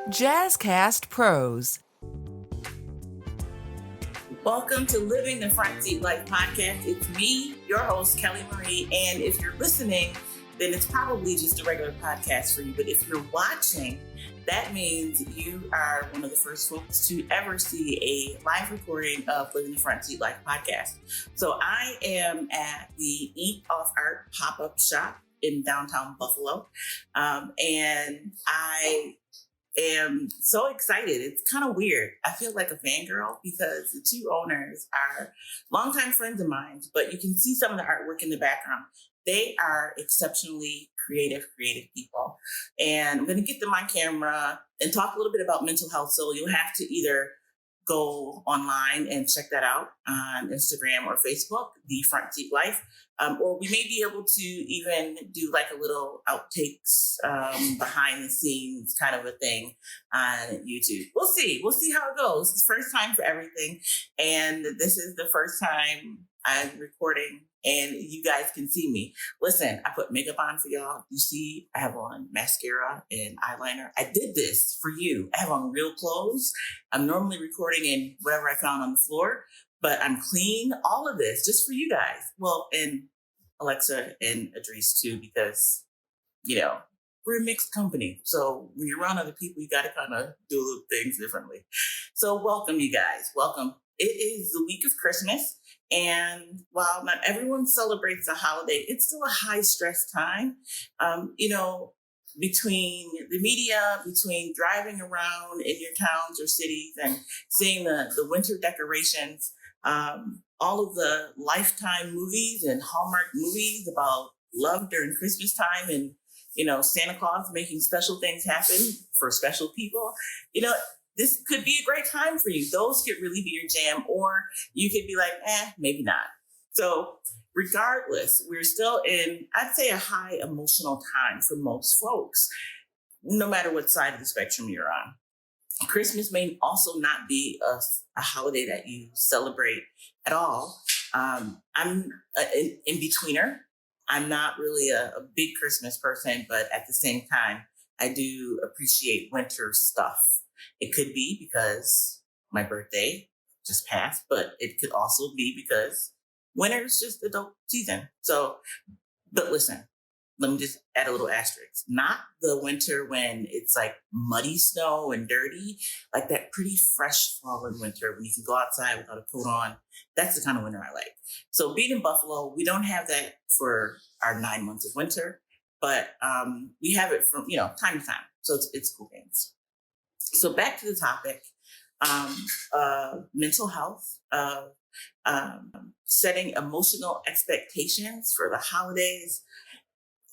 JazzCast Pros. Welcome to Living the Front Seat Life podcast. It's me, your host, Kelly Marie. And if you're listening, then it's probably just a regular podcast for you. But if you're watching, that means you are one of the first folks to ever see a live recording of Living the Front Seat Life podcast. So I am at the Eat Off Art pop-up shop in downtown Buffalo. And I am so excited. It's kind of weird. I feel like a fangirl because the two owners are longtime friends of mine, but you can see some of the artwork in the background. They are exceptionally creative people. And I'm going to get them on camera and talk a little bit about mental health. So you'll have to either go online and check that out on Instagram or Facebook, The Front Seat Life. Or we may be able to even do like a little outtakes, behind the scenes kind of a thing on YouTube. We'll see how it goes. It's first time for everything. And this is the first time I'm recording and you guys can see me. Listen, I put makeup on for y'all. You see, I have on mascara and eyeliner. I did this for you. I have on real clothes. I'm normally recording in whatever I found on the floor, but I'm clean. All of this just for you guys. Well, and Alexa and Idris too, because, we're a mixed company. So when you're around other people, you got to kind of do little things differently. So welcome, you guys. Welcome. It is the week of Christmas. And while not everyone celebrates the holiday, it's still a high stress time. Between the media, between driving around in your towns or cities and seeing the winter decorations, all of the Lifetime movies and Hallmark movies about love during Christmas time and, Santa Claus making special things happen for special people, this could be a great time for you. Those could really be your jam, or you could be like, maybe not. So regardless, we're still in, I'd say, a high emotional time for most folks, no matter what side of the spectrum you're on. Christmas may also not be a holiday that you celebrate at all. I'm an in-betweener. I'm not really a big Christmas person, but at the same time, I do appreciate winter stuff. It could be because my birthday just passed, but it could also be because winter is just the dope season. So, but listen, let me just add a little asterisk. Not the winter when it's like muddy snow and dirty, like that pretty fresh fall and winter when you can go outside without a coat on. That's the kind of winter I like. So being in Buffalo, we don't have that for our 9 months of winter, but we have it from, time to time. So it's cool things. So back to the topic, mental health, setting emotional expectations for the holidays.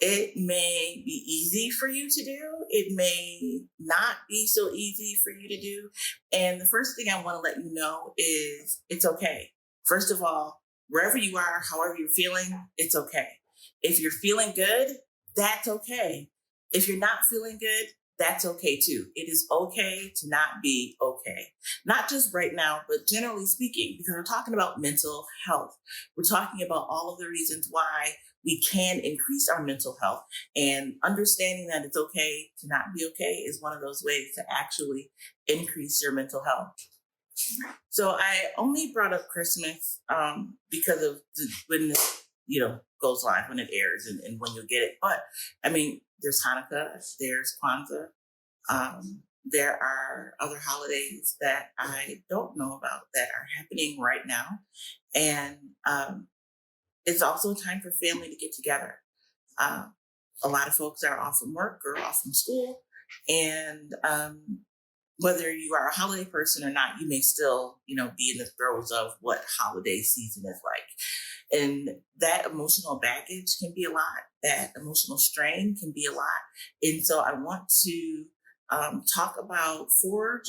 It may be easy for you to do. It may not be so easy for you to do. And the first thing I want to let you know is it's okay. First of all, wherever you are, however you're feeling, it's okay. If you're feeling good, that's okay. If you're not feeling good, that's okay too. It is okay to not be okay. Not just right now, but generally speaking, because we're talking about mental health. We're talking about all of the reasons why we can increase our mental health, and understanding that it's okay to not be okay is one of those ways to actually increase your mental health. So I only brought up Christmas because of when this, goes live, when it airs and when you'll get it. But I mean, there's Hanukkah, there's Kwanzaa. There are other holidays that I don't know about that are happening right now. And it's also a time for family to get together. A lot of folks are off from work or off from school. And whether you are a holiday person or not, you may still, be in the throes of what holiday season is like. And that emotional baggage can be a lot. That emotional strain can be a lot. And so I want to talk about four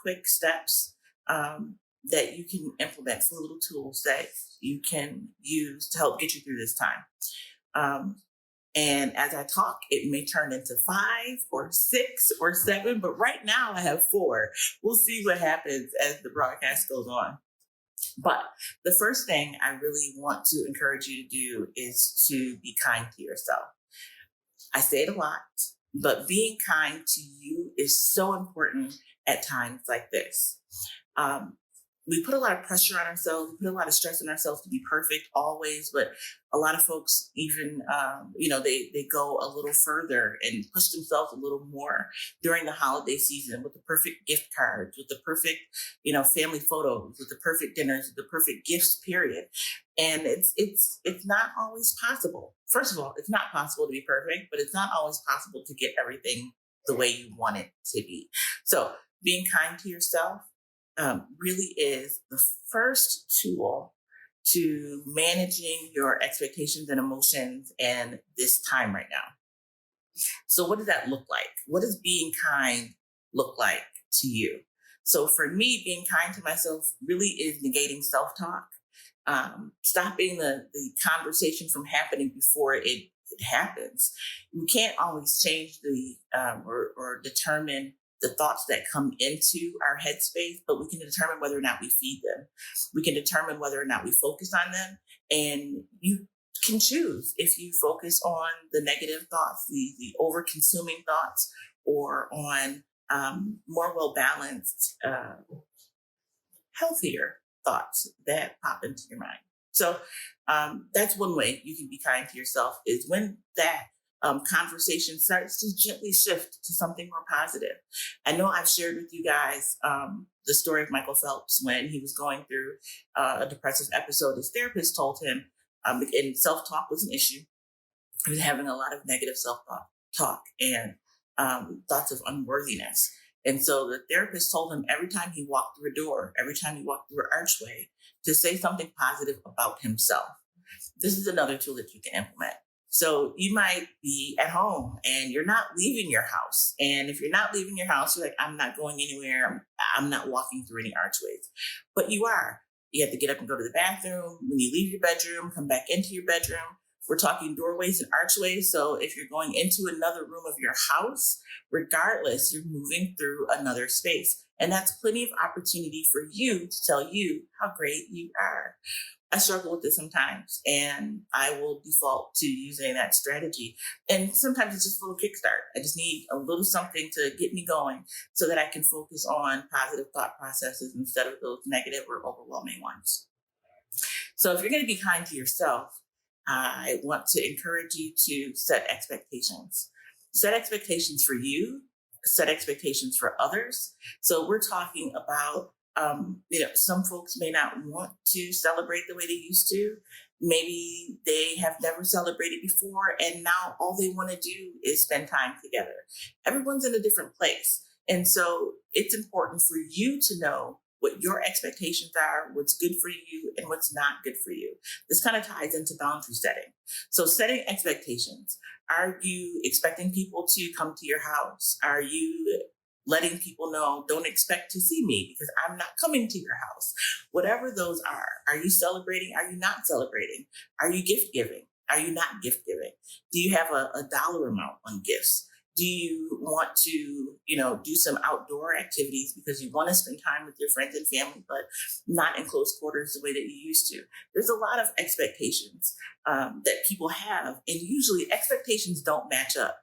quick steps that you can implement, four little tools that you can use to help get you through this time. And as I talk, it may turn into 5 or 6 or 7, but right now I have 4. We'll see what happens as the broadcast goes on. But the first thing I really want to encourage you to do is to be kind to yourself. I say it a lot, but being kind to you is so important at times like this. We put a lot of pressure on ourselves, we put a lot of stress on ourselves to be perfect always, but a lot of folks even, they go a little further and push themselves a little more during the holiday season with the perfect gift cards, with the perfect, family photos, with the perfect dinners, with the perfect gifts, period. And it's not always possible. First of all, it's not possible to be perfect, but it's not always possible to get everything the way you want it to be. So being kind to yourself really is the first tool to managing your expectations and emotions and this time right now. So what does that look like? What does being kind look like to you? So for me, being kind to myself really is negating self-talk, stopping the conversation from happening before it happens. We can't always change or determine the thoughts that come into our headspace, but we can determine whether or not we feed them. We can determine whether or not we focus on them. And you can choose if you focus on the negative thoughts, the over-consuming thoughts, or on more well-balanced, healthier thoughts that pop into your mind. So that's one way you can be kind to yourself, is when that conversation starts to gently shift to something more positive. I know I've shared with you guys the story of Michael Phelps when he was going through a depressive episode. His therapist told him, and self-talk was an issue. He was having a lot of negative self-talk and thoughts of unworthiness. And so the therapist told him every time he walked through a door, every time he walked through an archway, to say something positive about himself. This is another tool that you can implement. So you might be at home and you're not leaving your house. And if you're not leaving your house, you're like, I'm not going anywhere. I'm not walking through any archways. But you are. You have to get up and go to the bathroom. When you leave your bedroom, come back into your bedroom. We're talking doorways and archways. So if you're going into another room of your house, regardless, you're moving through another space. And that's plenty of opportunity for you to tell you how great you are. I struggle with this sometimes, and I will default to using that strategy. And sometimes it's just a little kickstart. I just need a little something to get me going so that I can focus on positive thought processes instead of those negative or overwhelming ones. So if you're going to be kind to yourself, I want to encourage you to set expectations. Set expectations for you, set expectations for others. So we're talking about some folks may not want to celebrate the way they used to. Maybe they have never celebrated before, and now all they want to do is spend time together. Everyone's in a different place. And so it's important for you to know what your expectations are, what's good for you, and what's not good for you. This kind of ties into boundary setting. So setting expectations. Are you expecting people to come to your house? Are you letting people know, don't expect to see me because I'm not coming to your house? Whatever those are you celebrating? Are you not celebrating? Are you gift giving? Are you not gift giving? Do you have a dollar amount on gifts? Do you want to, do some outdoor activities because you want to spend time with your friends and family, but not in close quarters the way that you used to? There's a lot of expectations that people have, and usually expectations don't match up.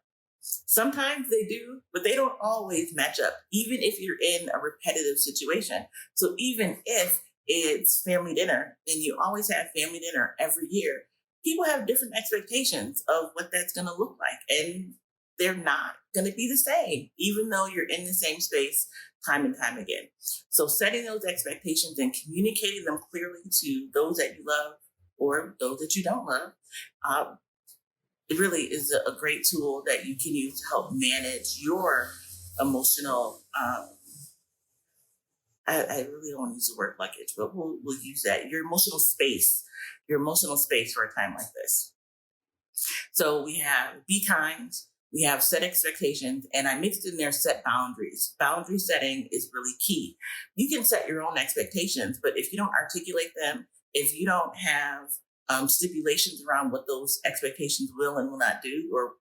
Sometimes they do, but they don't always match up, even if you're in a repetitive situation. So even if it's family dinner and you always have family dinner every year, people have different expectations of what that's going to look like. And they're not going to be the same, even though you're in the same space time and time again. So setting those expectations and communicating them clearly to those that you love or those that you don't love, it really is a great tool that you can use to help manage your emotional, I really don't want to use the word luggage, but we'll use that, your emotional space for a time like this. So we have be kind, we have set expectations, and I mixed in there set boundaries. Boundary setting is really key. You can set your own expectations, but if you don't articulate them, if you don't have stipulations around what those expectations will and will not do, or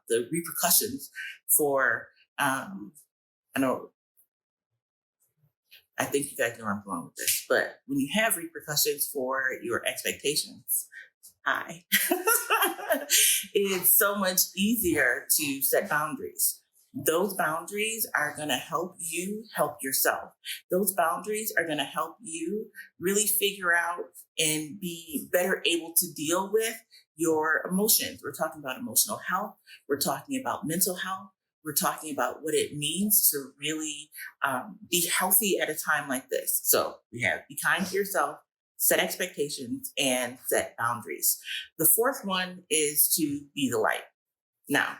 the repercussions for, I think you guys know where I'm going with this, but when you have repercussions for your expectations, it's so much easier to set boundaries. Those boundaries are going to help you help yourself. Those boundaries are going to help you really figure out and be better able to deal with your emotions. We're talking about emotional health. We're talking about mental health. We're talking about what it means to really be healthy at a time like this. So we have be kind to yourself, set expectations, and set boundaries. The fourth one is to be the light. Now,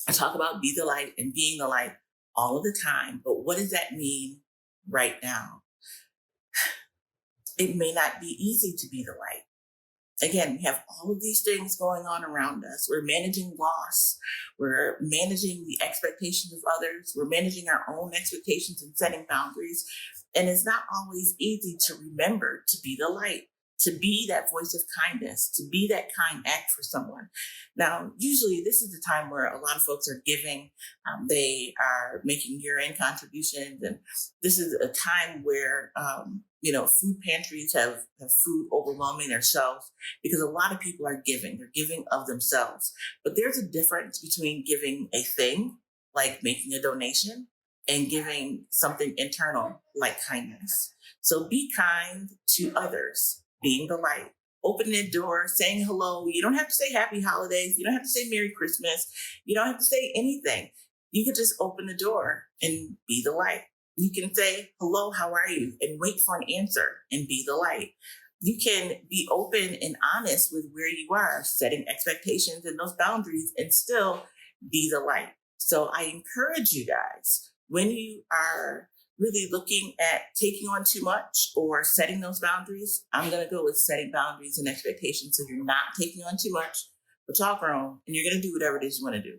I talk about be the light and being the light all of the time, but what does that mean right now? It may not be easy to be the light. Again, we have all of these things going on around us. We're managing loss. We're managing the expectations of others. We're managing our own expectations and setting boundaries. And it's not always easy to remember to be the light, to be that voice of kindness, to be that kind act for someone. Now, usually this is the time where a lot of folks are giving. They are making year-end contributions. And this is a time where, food pantries have food overwhelming their shelves because a lot of people are giving. They're giving of themselves. But there's a difference between giving a thing, like making a donation, and giving something internal, like kindness. So be kind to others, being the light. Opening the door, saying hello. You don't have to say happy holidays. You don't have to say Merry Christmas. You don't have to say anything. You can just open the door and be the light. You can say, hello, how are you? And wait for an answer and be the light. You can be open and honest with where you are, setting expectations and those boundaries, and still be the light. So I encourage you guys, when you are really looking at taking on too much or setting those boundaries, I'm going to go with setting boundaries and expectations so you're not taking on too much, but y'all grown and you're going to do whatever it is you want to do.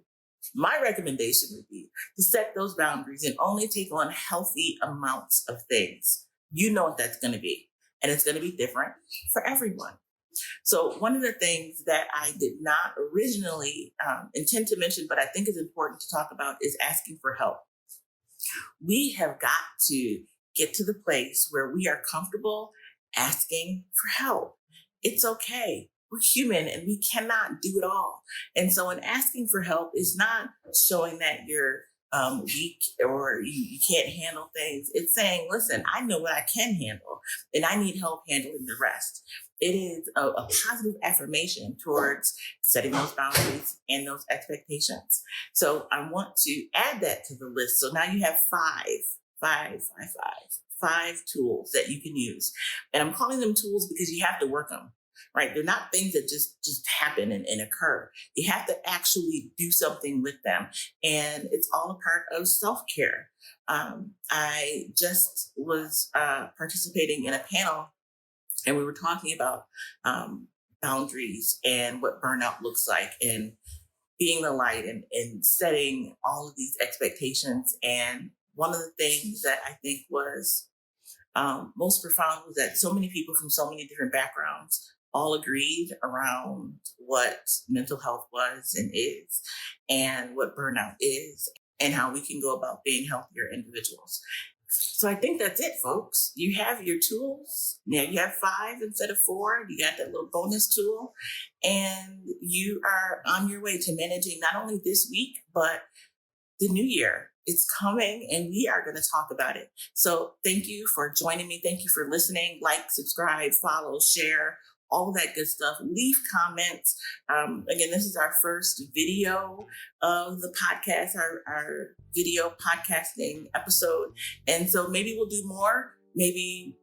My recommendation would be to set those boundaries and only take on healthy amounts of things. You know what that's going to be, and it's going to be different for everyone. So one of the things that I did not originally intend to mention, but I think is important to talk about, is asking for help. We have got to get to the place where we are comfortable asking for help. It's okay. We're human and we cannot do it all. And so in asking for help is not showing that you're weak or you can't handle things. It's saying, listen, I know what I can handle and I need help handling the rest. It is a positive affirmation towards setting those boundaries and those expectations. So I want to add that to the list. So now you have five tools that you can use. And I'm calling them tools because you have to work them, right? They're not things that just happen and occur. You have to actually do something with them. And it's all a part of self-care. I just was participating in a panel, and we were talking about boundaries and what burnout looks like, and being the light and setting all of these expectations. And one of the things that I think was most profound was that so many people from so many different backgrounds all agreed around what mental health was and is, and what burnout is, and how we can go about being healthier individuals. So I think that's it, folks. You have your tools. Now you have 5 instead of 4. You got that little bonus tool, and you are on your way to managing not only this week, but the new year. It's coming and we are going to talk about it. So thank you for joining me. Thank you for listening. Like, subscribe, follow, share, all that good stuff. Leave comments. Again, this is our first video of the podcast, our video podcasting episode. And so maybe we'll do more. Maybe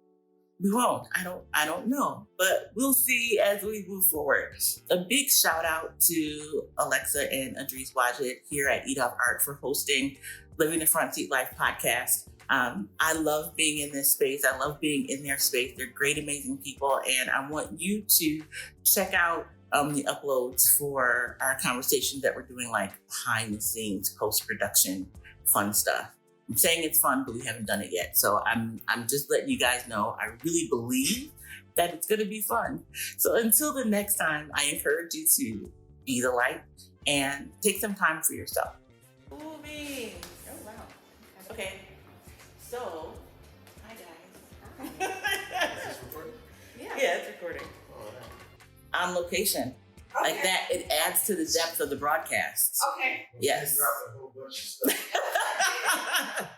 we won't. I don't know, but we'll see as we move forward. A big shout out to Alexa and Andres Wadjet here at Eat Off Art for hosting Living the Front Seat Life podcast. I love being in this space. I love being in their space. They're great, amazing people. And I want you to check out the uploads for our conversations that we're doing, like behind the scenes, post-production, fun stuff. I'm saying it's fun, but we haven't done it yet. So I'm just letting you guys know I really believe that it's going to be fun. So until the next time, I encourage you to be the light and take some time for yourself. Ooh, me. Oh, wow. Okay. So, hi guys. Is this recording? Yeah, it's recording. All right. On location. Like that, it adds to the depth of the broadcast. Okay. Yes. Dropping a whole bunch of stuff.